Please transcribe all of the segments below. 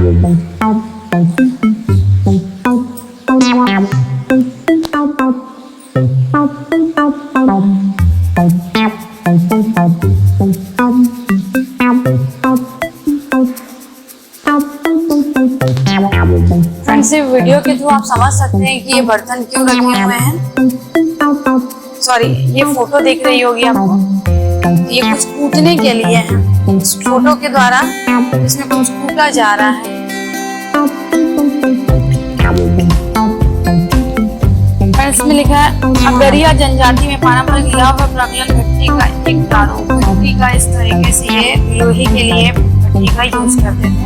Friends, video के through आप समझ सकते हैं कि ये बर्तन क्यों रखे हुए हैं। सॉरी, ये फोटो देख रही होगी आपको, ये कुछ कूटने के लिए है। फोटो के द्वारा इसमें कुछ कूटा जा रहा है। इसमें लिखा है अगरिया जनजाति में पारंपरिक लौह व प्रमियल भट्टी का एक प्रारूप। भट्टी का इस तरीके से ये लोहे के लिए भट्टी का यूज करते थे।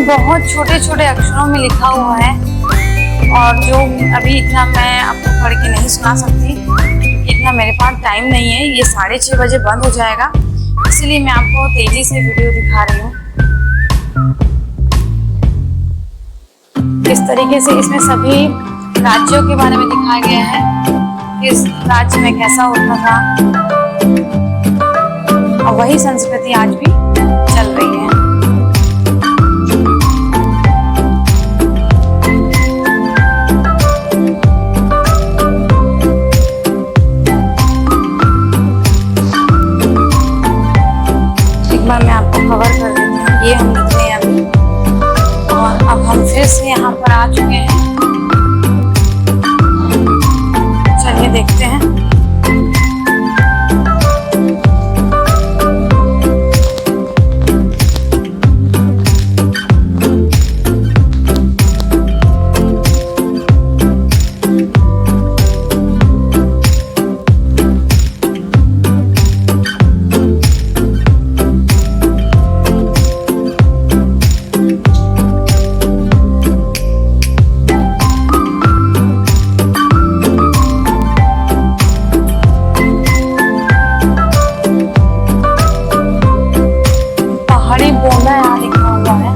बहुत छोटे छोटे अक्षरों में लिखा हुआ है और जो अभी इतना मैं आपको पढ़ के नहीं सुना सकती, इतना मेरे पास टाइम नहीं है। ये 6:30 बजे बंद हो जाएगा, इसलिए मैं आपको तेजी से वीडियो दिखा रही हूँ। इस तरीके से इसमें सभी राज्यों के बारे में दिखाया गया है, इस राज्य में कैसा होता था, और वही संस्कृति आज भी चल रही है। मैं आपको कवर कर देती हूँ। ये हम निकले हैं अभी और अब हम फिर से यहाँ पर आ चुके हैं। चलिए देखते हैं। बोला यहाँ लिखा हुआ है।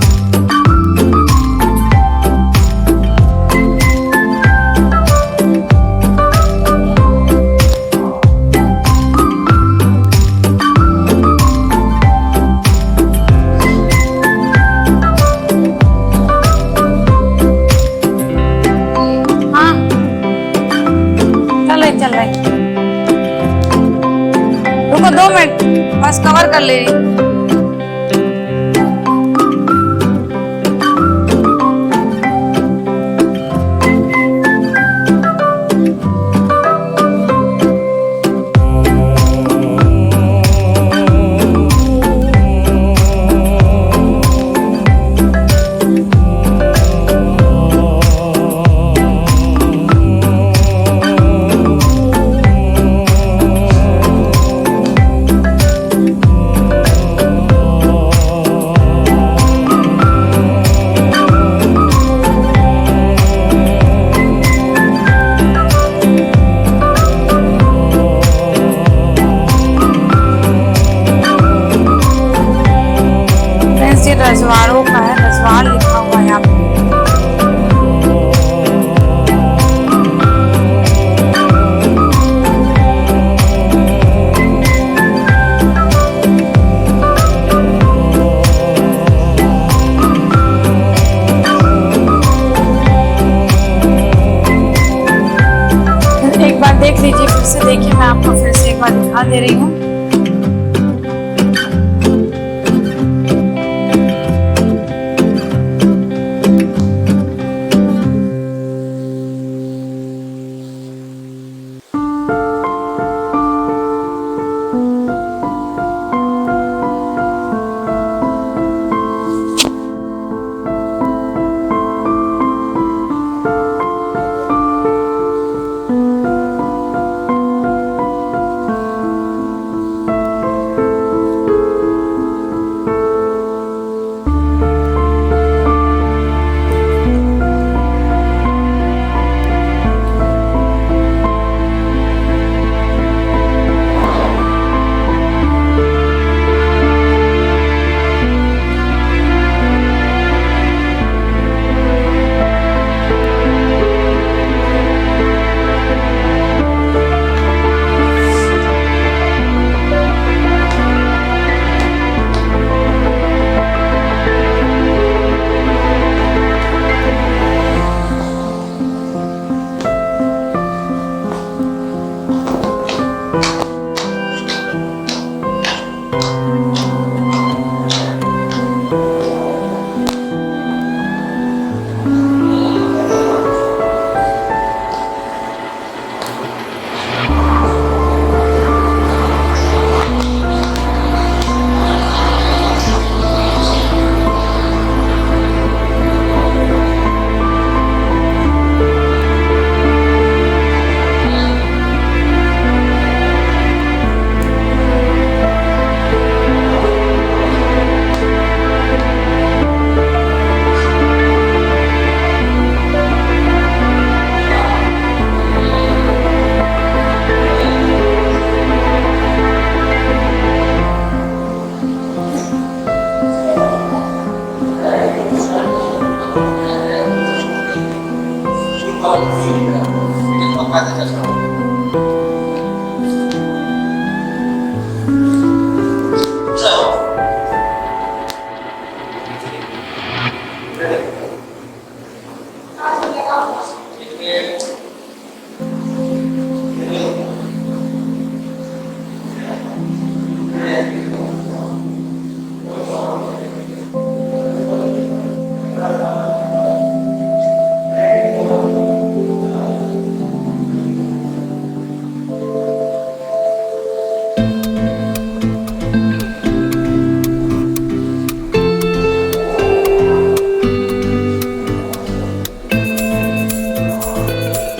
हाँ, चल रहे रुको 2 मिनट, बस कवर कर ले रही। रजवाड़ों का है, रजवाड़ लिखा हुआ है यहाँ पे। से देखिए, मैं आपको फिर से एक बार दिखा दे रही हूँ।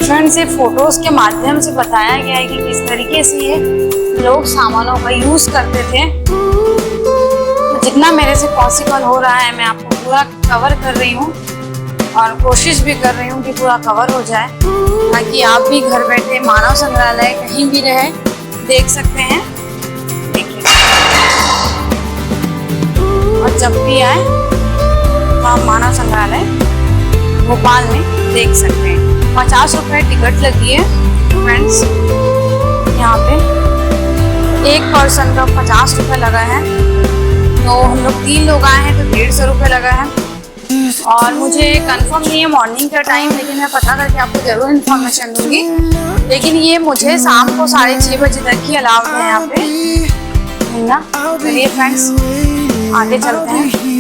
फ्रेंड्स, ये फोटोज के माध्यम से बताया गया है कि किस तरीके से ये लोग सामानों का यूज करते थे। तो जितना मेरे से पॉसिबल हो रहा है मैं आपको पूरा कवर कर रही हूँ और कोशिश भी कर रही हूँ कि पूरा कवर हो जाए, ताकि आप भी घर बैठे मानव संग्रहालय कहीं भी रहे देख सकते हैं। देखिए, और जब भी आए तो आप मानव संग्रहालय भोपाल में देख सकते हैं। 50 रुपये टिकट लगी है फ्रेंड्स। यहाँ पे एक पर्सन का 50 रुपये लगा है, तो हम लोग 3 लोग आए हैं तो 150 रुपये लगा है। और मुझे कंफर्म नहीं है मॉर्निंग का टाइम, लेकिन मैं पता करके आपको ज़रूर इन्फॉर्मेशन दूंगी। लेकिन ये मुझे शाम को 6:30 बजे तक ही अलाउड है यहाँ पे घूमना। चलिए फ्रेंड्स, आगे चलते हैं।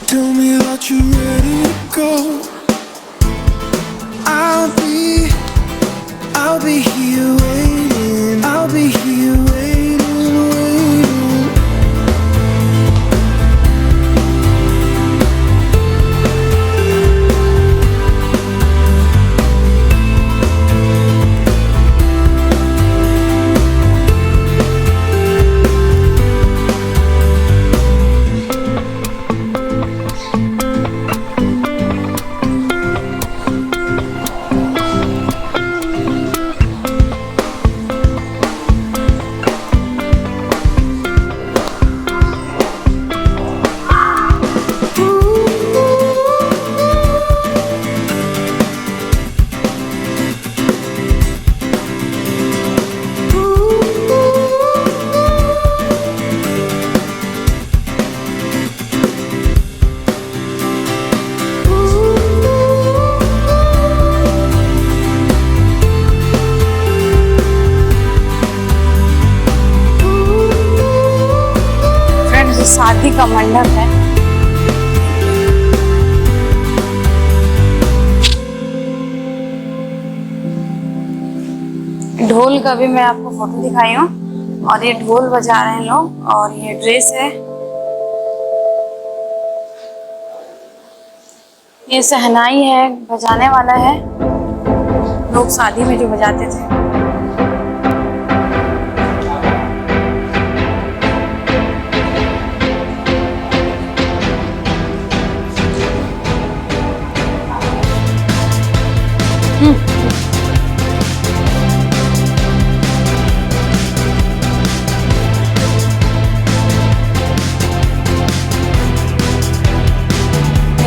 Tell me that you're ready to go. I'll be का मंडप है। ढोल का भी मैं आपको फोटो दिखाई हूँ, और ये ढोल बजा रहे हैं लोग, और ये ड्रेस है, ये शहनाई है, बजाने वाला है, लोग शादी में जो बजाते थे।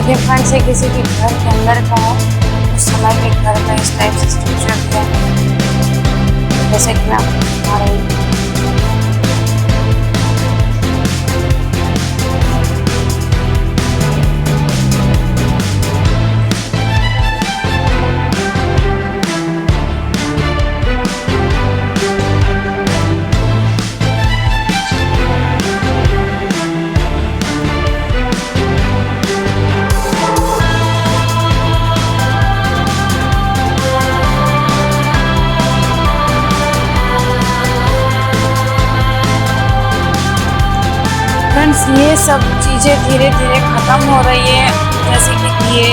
ये फ्रंट से किसी के घर के अंदर का है, उस समय के घर में इस टाइप से स्ट्रक्चर किया है, जैसे कि मैं आपको दिखा रही हूँ। फ्रेंड्स, ये सब चीज़ें धीरे धीरे ख़त्म हो रही है, जैसे कि दिए,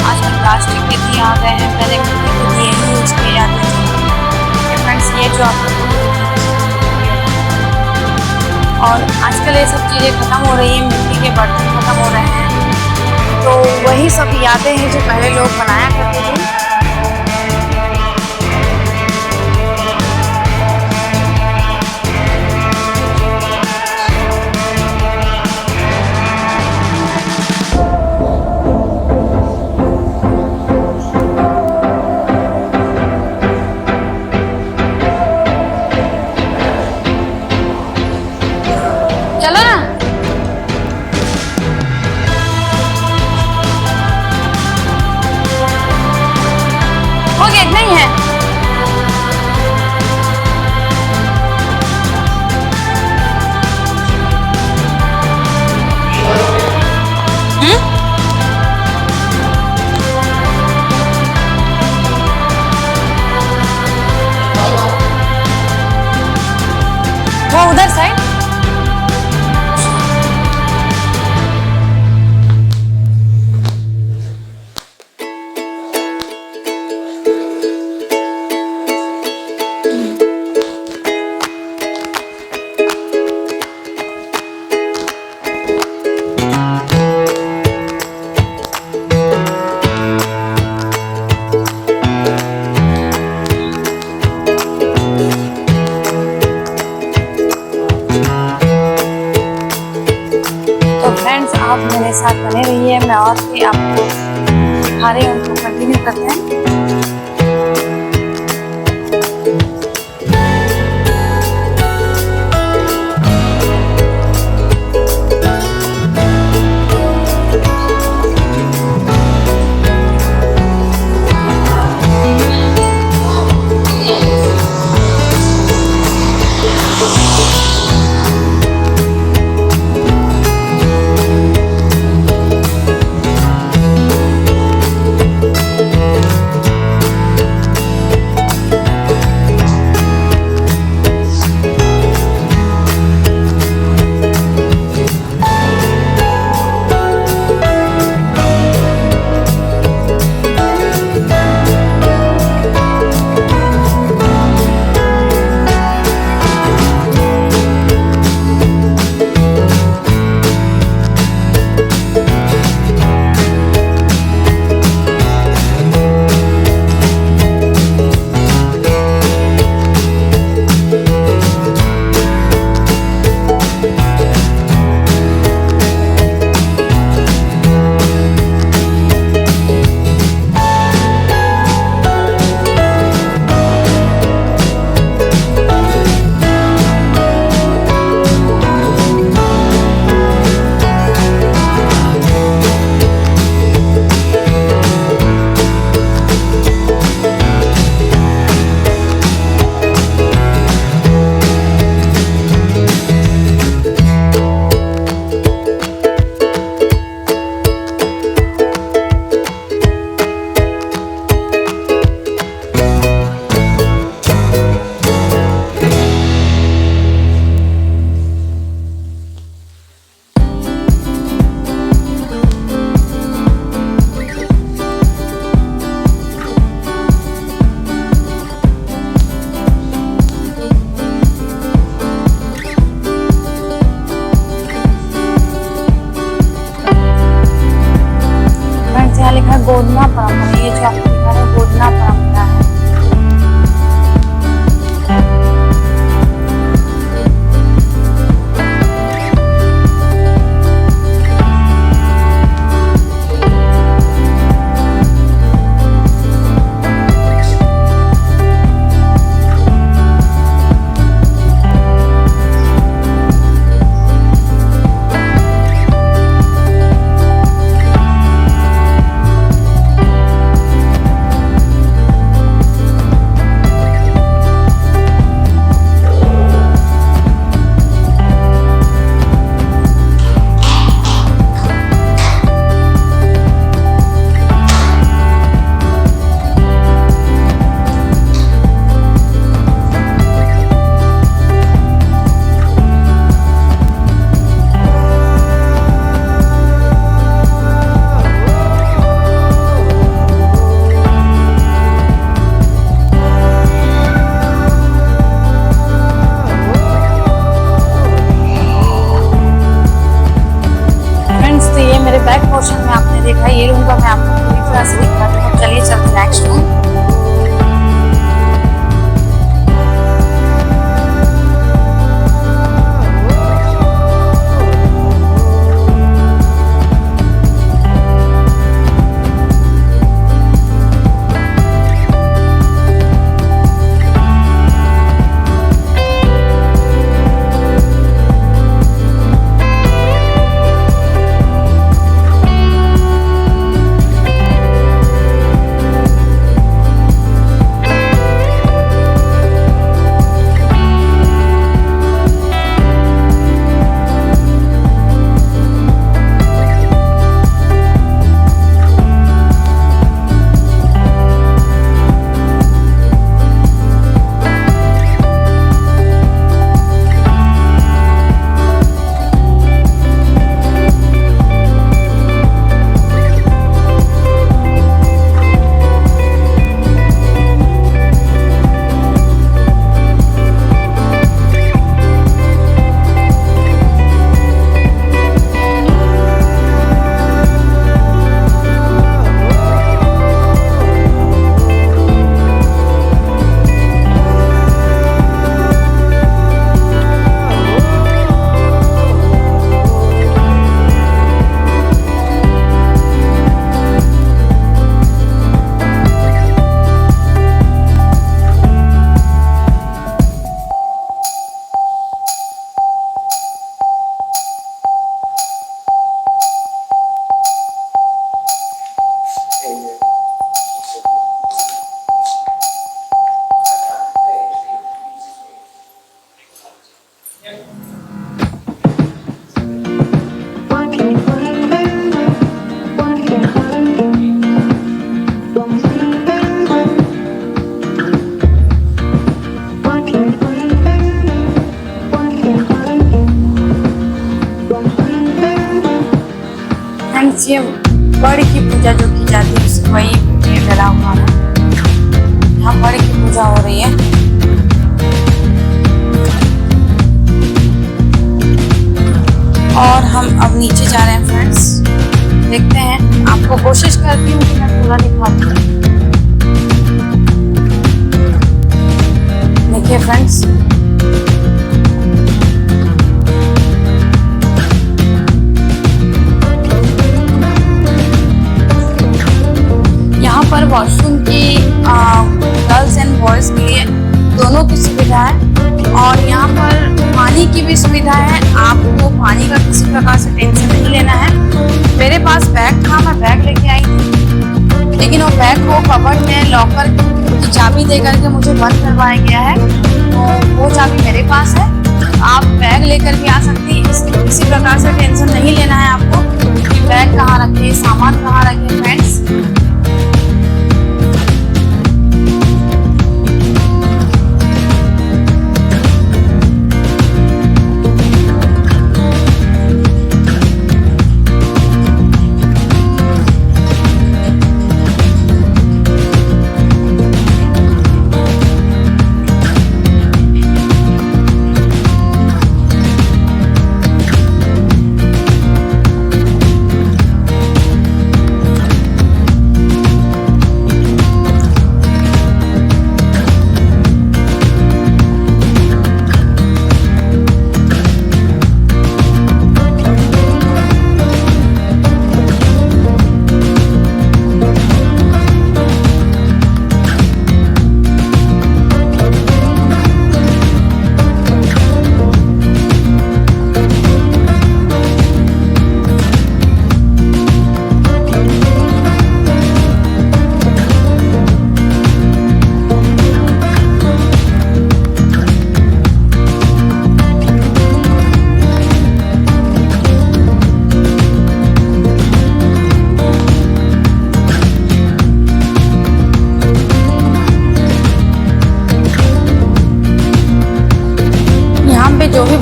आजकल प्लास्टिक के दिए आ गए हैं, पहले मिट्टी के दिए ही यूज किए जाते थे। फ्रेंड्स, ये जो आपको, और आजकल ये सब चीज़ें ख़त्म हो रही है, मिट्टी के बर्तन ख़त्म हो रहे हैं, तो वही सब यादें हैं जो पहले लोग बनाया करते थे। चलो ना। कितना परंपरा है। बैक पोर्शन में आपने देखा, ये रूम का मैं आपको पूरी तरह से दिखाती हूँ। चलिए चलते नेक्स्ट रूम। ये बड़े की पूजा जो की जाती है वही ये डला हुआ है। यहाँ बड़े की पूजा हो रही है। और हम अब नीचे जा रहे हैं फ्रेंड्स, देखते हैं। आपको कोशिश करती हूँ कि मैं पूरा दिखाती हूँ। देखिए फ्रेंड्स, पर वॉशरूम की गर्ल्स एंड बॉयज़ के लिए दोनों की सुविधा है। और यहाँ पर पानी की भी सुविधा है। आपको पानी का किसी प्रकार से टेंशन नहीं लेना है। मेरे पास बैग था, मैं बैग लेके आई थी, लेकिन वो बैग को कबर्ड में लॉकर की चाबी दे करके मुझे बंद करवाया गया है। तो वो चाबी मेरे पास है। आप बैग लेकर भी आ सकती हैं। किसी प्रकार से टेंशन नहीं लेना है आपको कि बैग कहाँ रखे, सामान कहाँ रखे फ्रेंड्स।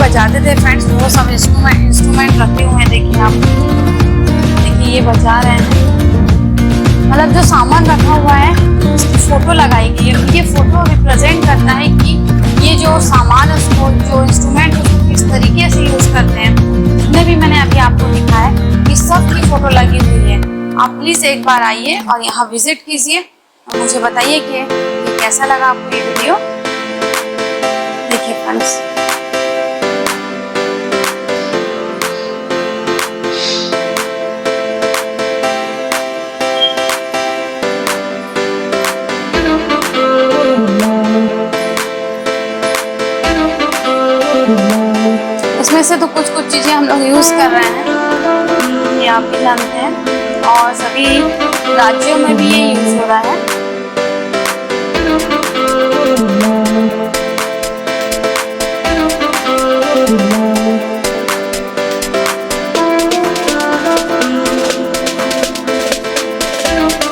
बजाते थे फ्रेंड्स, वो सब इंस्ट्रूमेंट रखे हुए हैं। देखिए आप, देखिए ये बजा रहे हैं। मतलब जो सामान रखा हुआ है उसकी फोटो लगाई गई है। ये फोटो रिप्रेजेंट करता है कि ये जो सामान है उसको, जो इंस्ट्रूमेंट है उसको किस तरीके से यूज करते हैं। जितने भी मैंने अभी आपको दिखाया है इस सब की फोटो लगी हुई है। आप प्लीज एक बार आइए और यहाँ विजिट कीजिए और मुझे बताइए कि ये कैसा लगा आपको ये वीडियो। देखिए फ्रेंड्स, इसमें से तो कुछ चीजें हम लोग यूज कर रहे हैं, ये आप भी जानते हैं, और सभी राज्यों में भी ये यूज हो रहा है।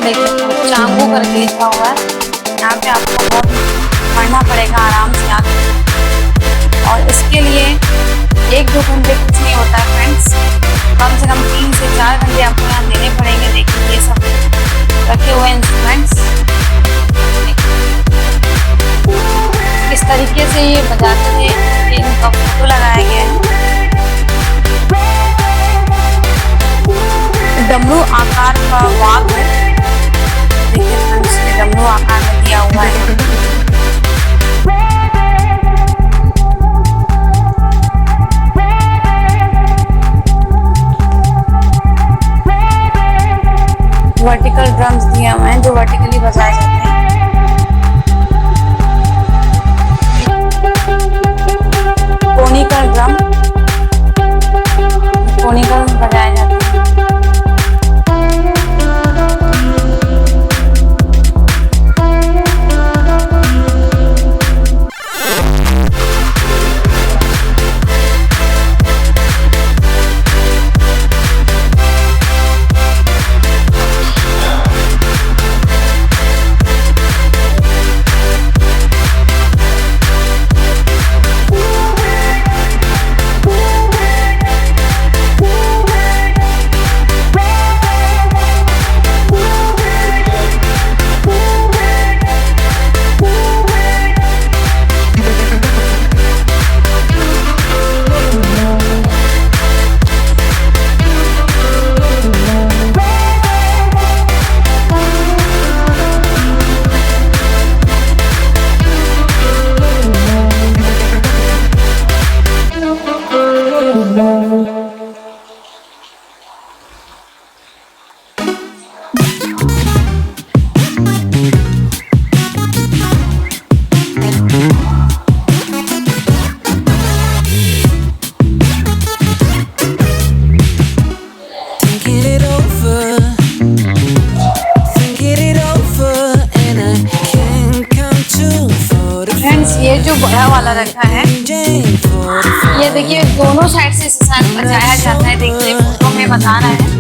देखिए चांगू करके लिखा हुआ है यहाँ पे, आपको बहुत पढ़ना पड़ेगा आराम से आके, और इसके लिए 1-2 घंटे कुछ नहीं होता है फ्रेंड्स, कम से कम 3 से 4 घंटे आपको यहाँ देने पड़ेंगे। देखिए ये सब रखे हुए इंस्ट्रूमेंट्स, किस तरीके से ये बजाते थे, इनका फोटो लगाया गया है। डमरू आकार का वाग है, देखिए फ्रेंड्स ये डमरू आकार में दिया हुआ है। वर्टिकल ड्रम्स दिए हुए हैं जो वर्टिकली बजाए जाते हैं। कोनिकल ड्रम, कोनिकल बजाए जाते हैं। ये जो बड़ा वाला रखा है, ये देखिए दोनों साइड से इसे साथ बजाया जाता है। देखिए फोटो में बता रहा है।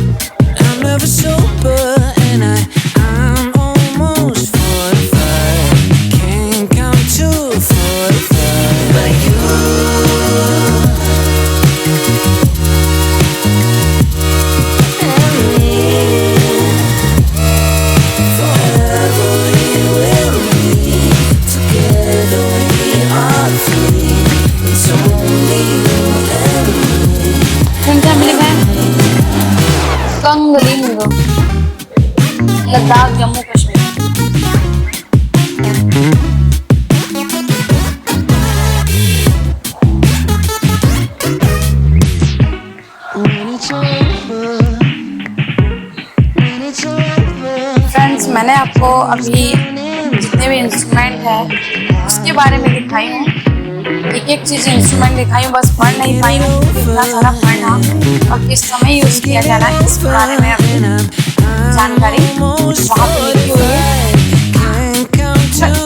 कंगलिंग, लद्दाख, जम्मू कश्मीर। फ्रेंड्स मैंने आपको अभी जितने भी इंस्ट्रूमेंट है उसके बारे में दिखाई हूँ, एक चीज इंस्ट्रूमेंट दिखाई हूँ, बस पढ़ नहीं पाई हूँ। इतना सारा पढ़ना और किस समय यूज किया जाना है इसके बारे में अभी जानकारी वहाँ पे लिखी हुई है।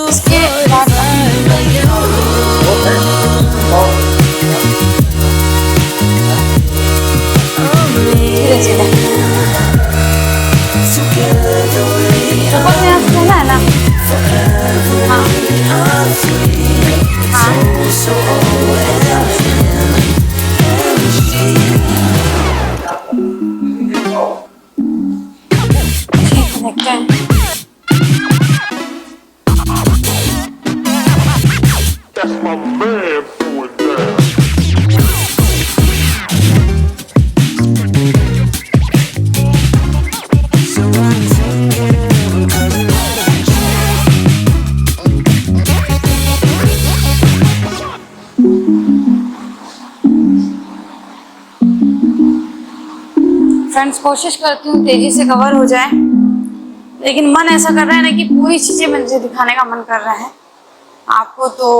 इसके बाद धीरे धीरे ऊपर में आपको है ना, हाँ हाँ फ्रेंड्स कोशिश करती हूँ तेजी से कवर हो जाए, लेकिन मन ऐसा कर रहा है ना कि पूरी चीजें मुझे दिखाने का मन कर रहा है आपको। तो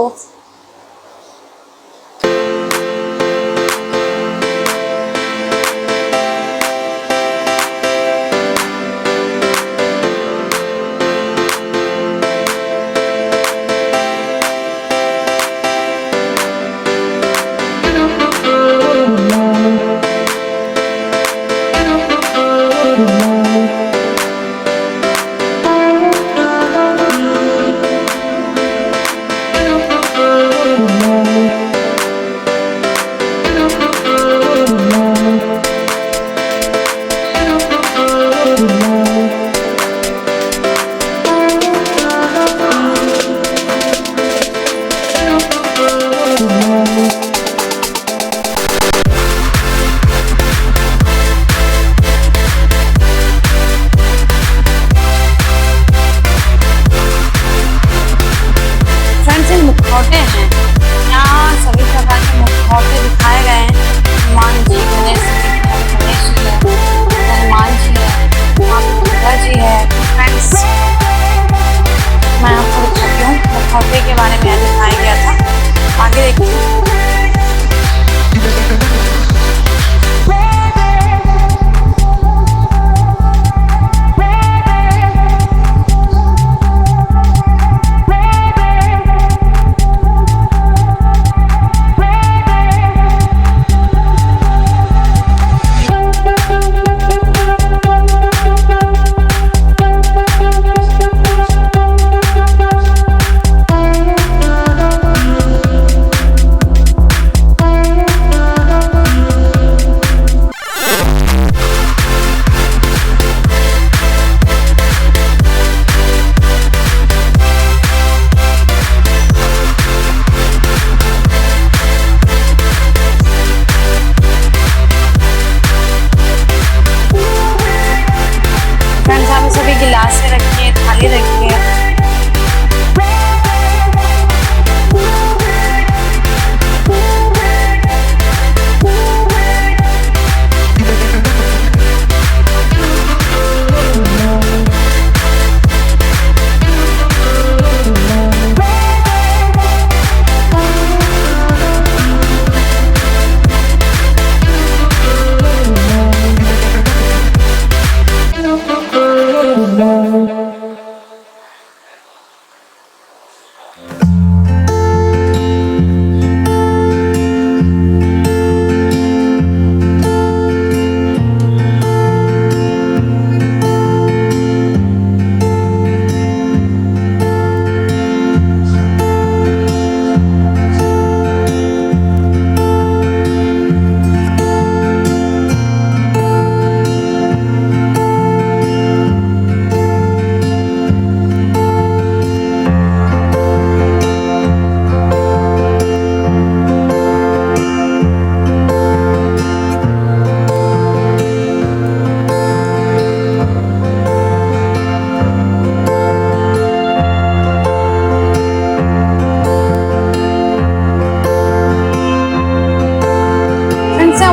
मुखौटे हैं, यहाँ सभी प्रकार के मुखौटे दिखाए गए हैं। हनुमान जी, गणेश जी है, हनुमान जी है, माँ दुर्गा जी है। फ्रेंड्स मैं आपको दिखाती हूँ मुखौटे के बारे में दिखाया गया था, आगे देखिए। सभी गिलासें रखी है, थाली रखी है।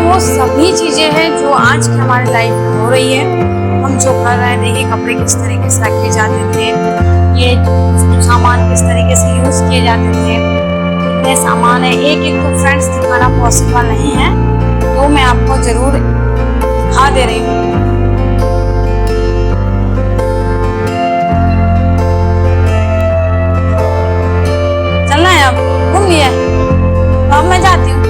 वो सभी चीजें हैं जो आज की हमारी लाइफ में हो रही है। हम जो कर रहे हैं, देखिए कपड़े किस तरीके से रखे जाते थे, ये सामान किस तरीके से यूज किए जाते थे, कितने सामान है, एक एक तो फ्रेंड्स दिखाना पॉसिबल नहीं है, तो मैं आपको जरूर दिखा दे रही हूँ। चलना है, अब घूम लिया, अब मैं जाती हूँ।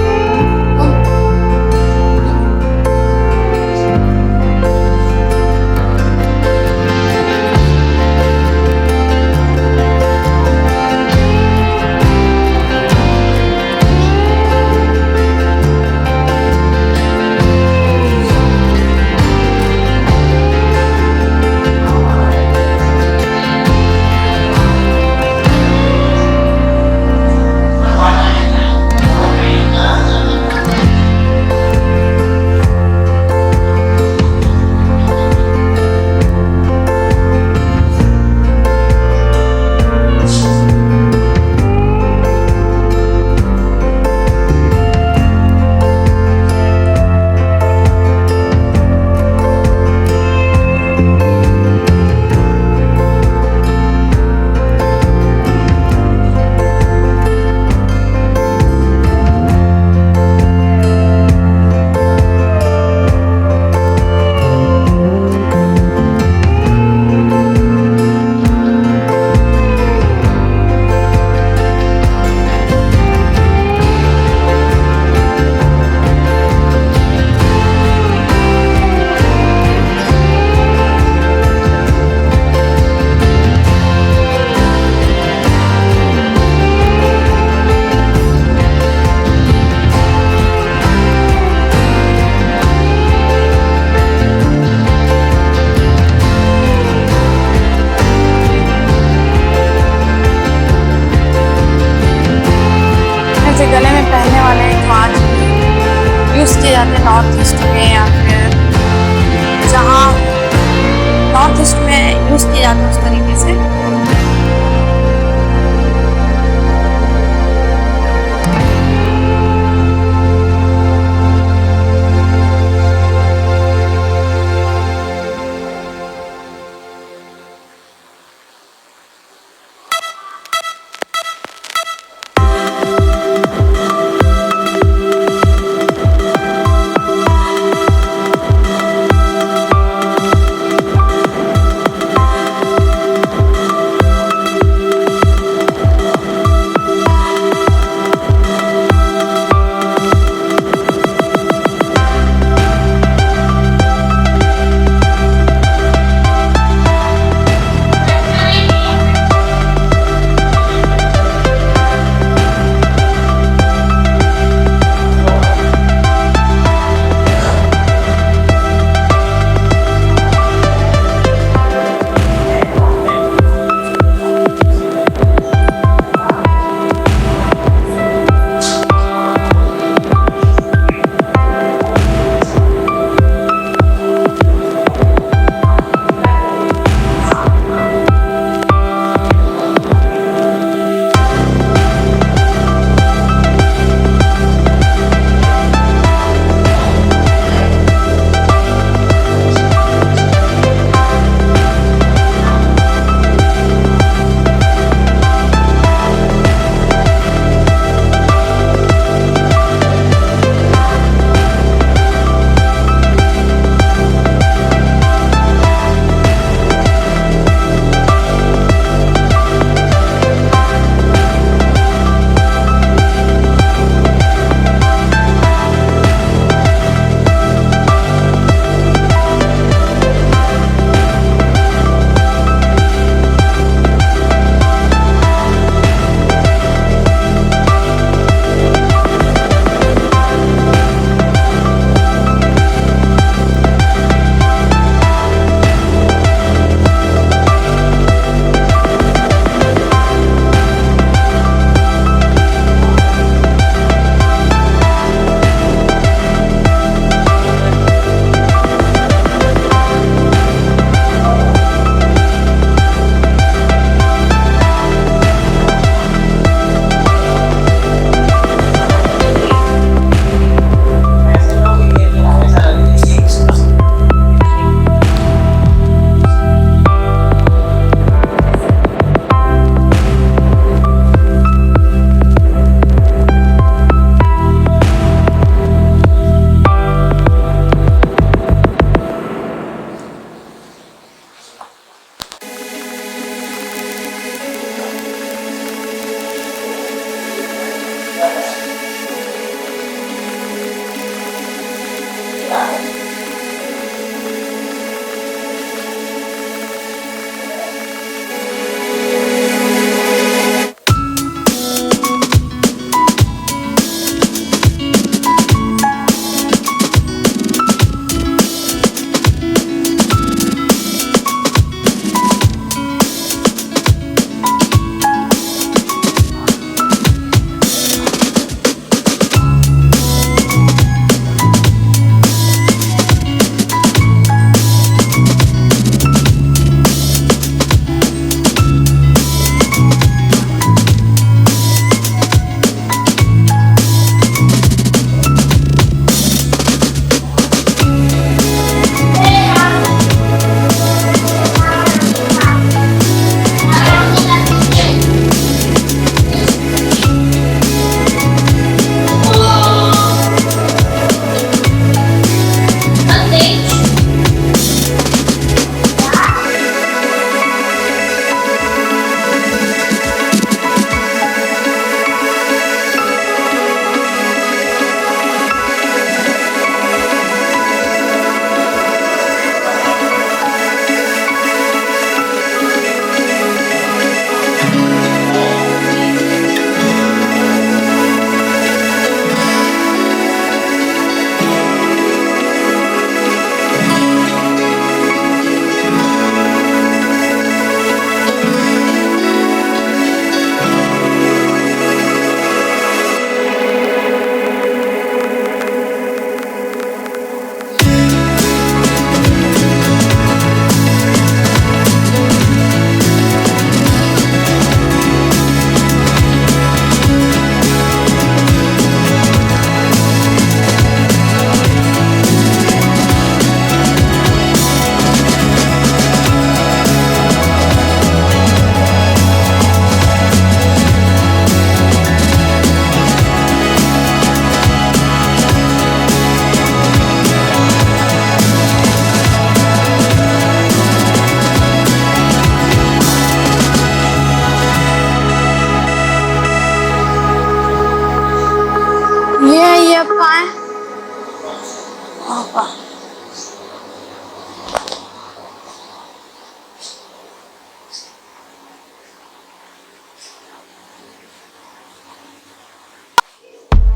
यूज़ किए जाते हैं नॉर्थ ईस्ट में, या फिर जहाँ नॉर्थ ईस्ट में यूज़ किए जाते हैं उस तरीके से।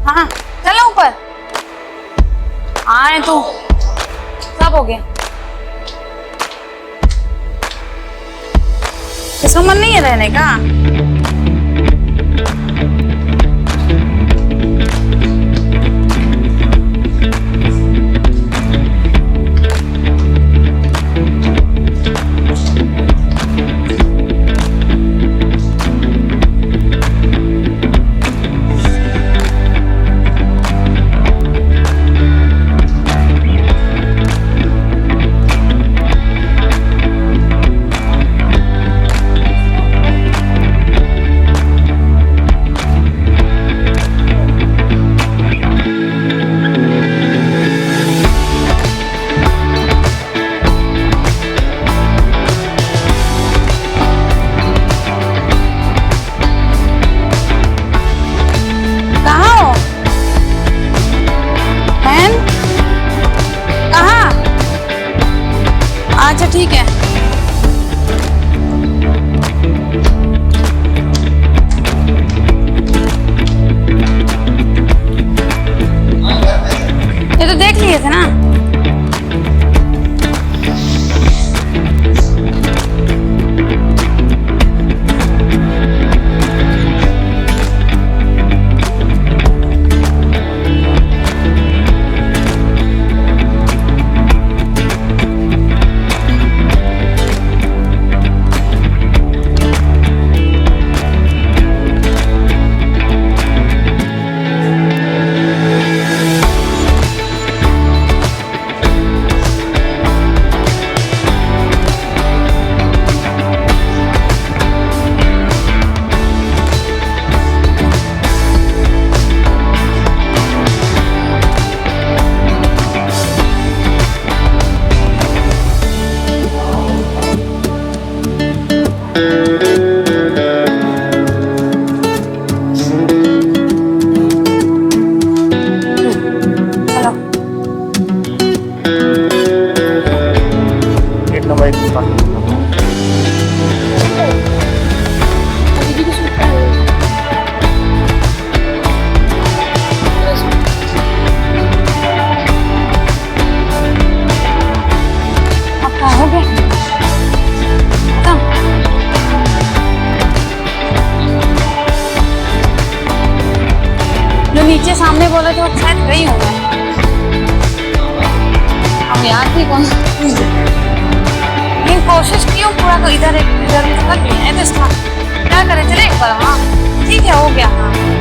हाँ चलो ऊपर। आए तो सब हो गया। इसका मन नहीं है रहने का? अच्छा ठीक है। ये तो देख लिए थे ना। जो नीचे सामने बोला था वो शायद गई हूँ मैं। अब याद भी कौन लेकिन कोशिश की हूँ पूरा। तो इधर एक इधर कर लिया है तो इसका क्या करें। चले एक बार। हाँ ठीक है हो गया। हाँ